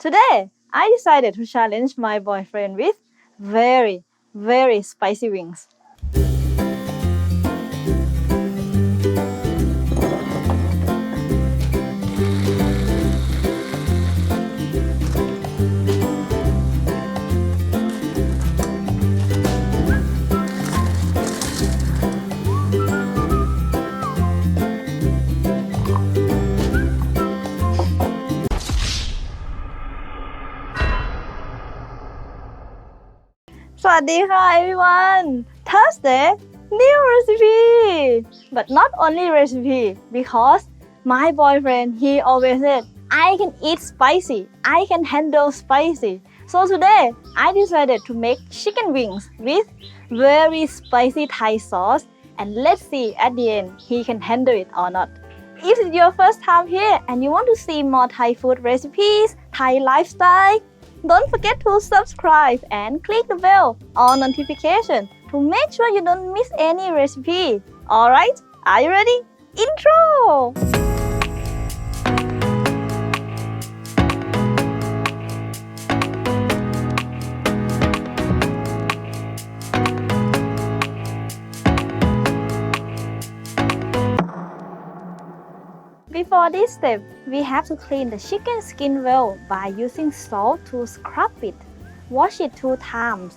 Today, I decided to challenge my boyfriend with very spicy wings. Swadika everyone! Thursday, new recipe! But not only recipe, because my boyfriend, he always said, I can eat spicy, I can handle spicy. So today, I decided to make chicken wings with very spicy Thai sauce, and let's see at the end he can handle it or not. If it's your first time here and you want to see more Thai food recipes, Thai lifestyle, don't forget to subscribe and click the bell on notification to make sure you don't miss any recipe. Alright, are you ready? Intro! Before this step, we have to clean the chicken skin well by using salt to scrub it. Wash it 2 times.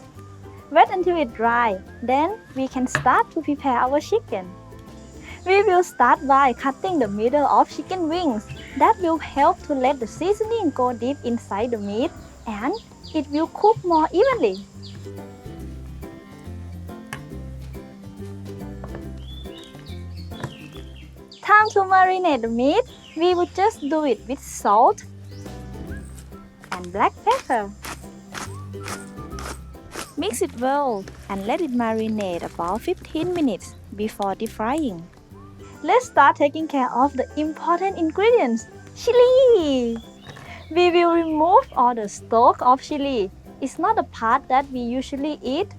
Wet until it dry. Then we can start to prepare our chicken. We will start by cutting the middle of chicken wings. That will help to let the seasoning go deep inside the meat and it will cook more evenly. Time to marinate the meat. We will just do it with salt and black pepper. Mix it well and let it marinate about 15 minutes before deep frying. Let's start taking care of the important ingredients, chili. We will remove all the stalk of chili. It's not the part that we usually eat.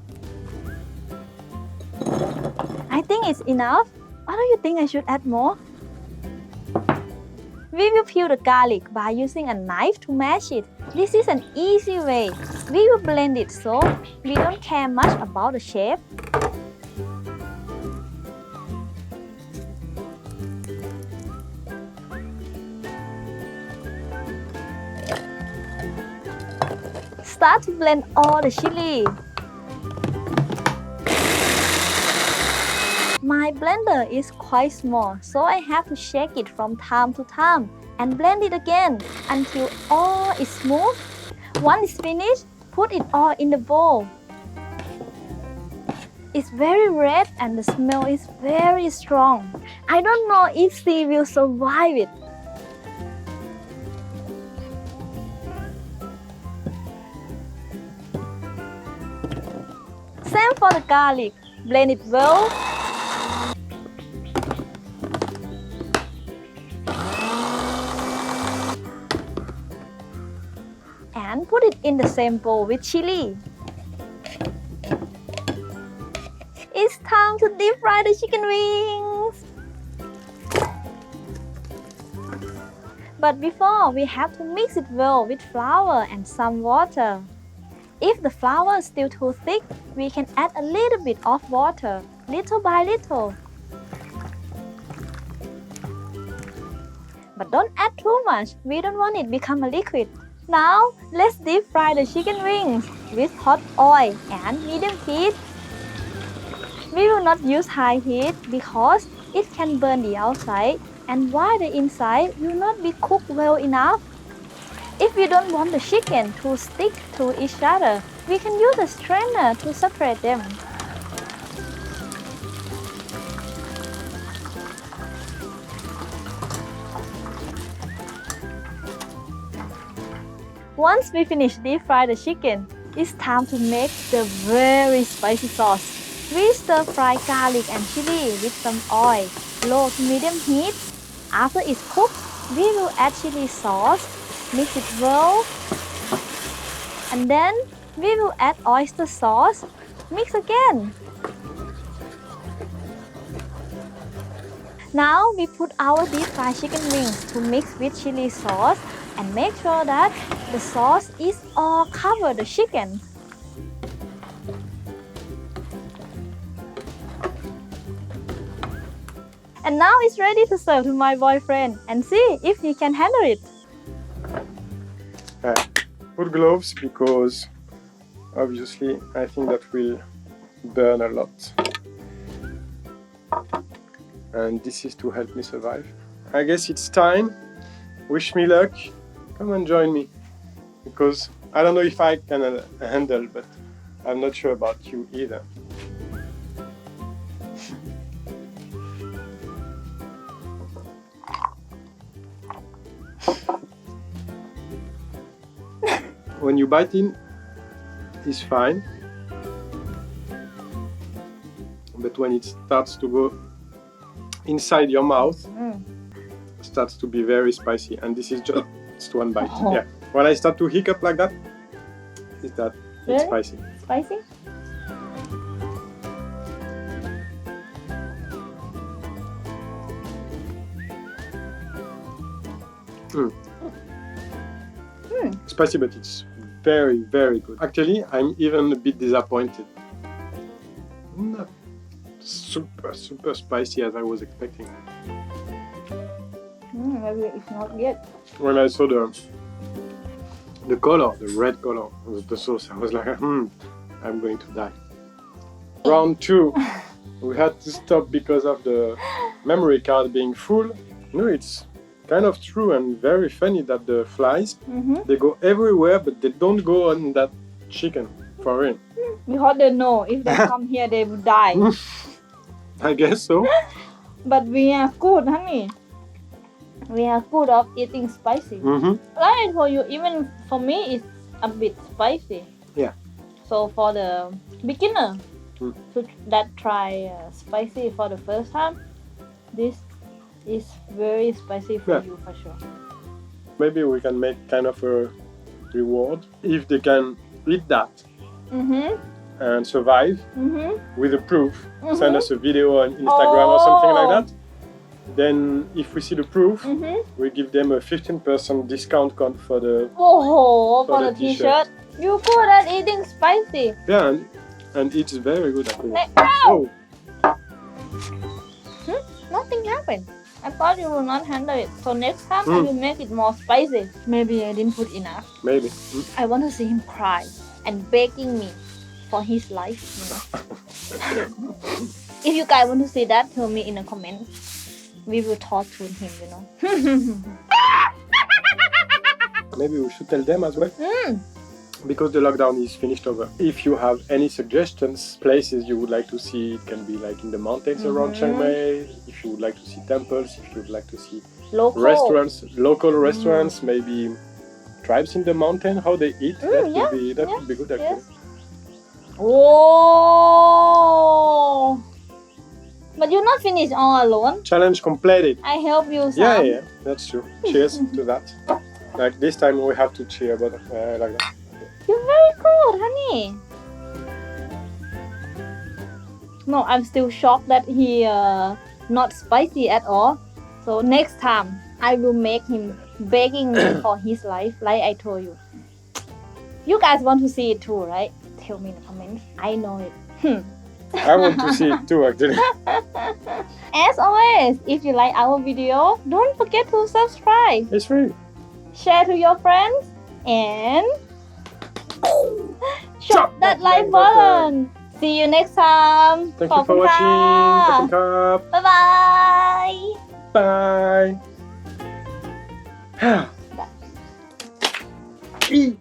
I think it's enough. Or do you think I should add more? We will peel the garlic by using a knife to mash it. This is an easy way. We will blend it so we don't care much about the shape. Start to blend all the chili. My blender is quite small, so I have to shake it from time to time and blend it again until all is smooth. Once it's finished, put it all in the bowl. It's very red and the smell is very strong. I don't know if she will survive it. Same for the garlic. Blend it well. And put it in the same bowl with chili. It's time to deep fry the chicken wings. But before, we have to mix it well with flour and some water. If the flour is still too thick, we can add a little bit of water, little by little. But don't add too much, we don't want it to become a liquid. Now, let's deep fry the chicken wings with hot oil and medium heat. We will not use high heat because it can burn the outside and while the inside will not be cooked well enough. If we don't want the chicken to stick to each other, we can use a strainer to separate them. Once we finish deep fry the chicken, it's time to make the very spicy sauce. We stir fry garlic and chili with some oil, low to medium heat. After it's cooked, we will add chili sauce, mix it well, and then we will add oyster sauce, mix again. Now we put our deep fried chicken wings to mix with chili sauce and make sure that the sauce is all cover the chicken. And now it's ready to serve to my boyfriend and see if he can handle it. Put gloves because obviously I think that will burn a lot. And this is to help me survive. I guess it's time. Wish me luck. Come and join me. Because I don't know if I can handle, but I'm not sure about you either. When you bite in, it's fine. But when it starts to go inside your mouth, it starts to be very spicy. And this is just one bite. Oh. Yeah. When I start to hiccup like that, it's that it's Really? spicy. Spicy? Spicy, but it's very, very good. Actually, I'm even a bit disappointed. Not super, super spicy as I was expecting. Maybe it's not yet. When I saw the color, the red color of the sauce, I was like, I'm going to die. Round 2, we had to stop because of the memory card being full. No, it's kind of true and very funny that the flies, they go everywhere, but they don't go on that chicken, for real. Because they know if they come here, they will die. I guess so. But we are good, honey. We are good of eating spicy. Like I told you, even for me, it's a bit spicy. Yeah. So for the beginner that try spicy for the first time, this is very spicy for you for sure. Maybe we can make kind of a reward if they can eat that and survive with a proof. Send us a video on Instagram or something like that. Then if we see the proof, we give them a 15% discount code for the for the t-shirt. t-shirt. You good at eating spicy. Yeah, and it's very good actually. Oh. Nothing happened. I thought you will not handle it. So next time I will make it more spicy. Maybe I didn't put enough. Maybe. I want to see him cry and begging me for his life. You know? If you guys want to see that, tell me in the comments. We will talk to him, you know. Maybe we should tell them as well. Because the lockdown is finished over. If you have any suggestions, places you would like to see, it can be like in the mountains around Chiang Mai. If you would like to see temples, if you would like to see local restaurants, maybe tribes in the mountain, how they eat. That would be good actually. Oh! But you're not finished all alone. Challenge completed. I help you, Sam. Yeah, that's true. Cheers to that. Like this time we have to cheer, but like that. You're very good, honey. No, I'm still shocked that he not spicy at all. So next time I will make him begging me for his life, like I told you. You guys want to see it too, right? Tell me in the comments. I know it. I want to see it too, actually. As always, if you like our video, don't forget to subscribe. It's free. Share to your friends and chop that like button. See you next time. Thank you for watching. Bye bye. Bye.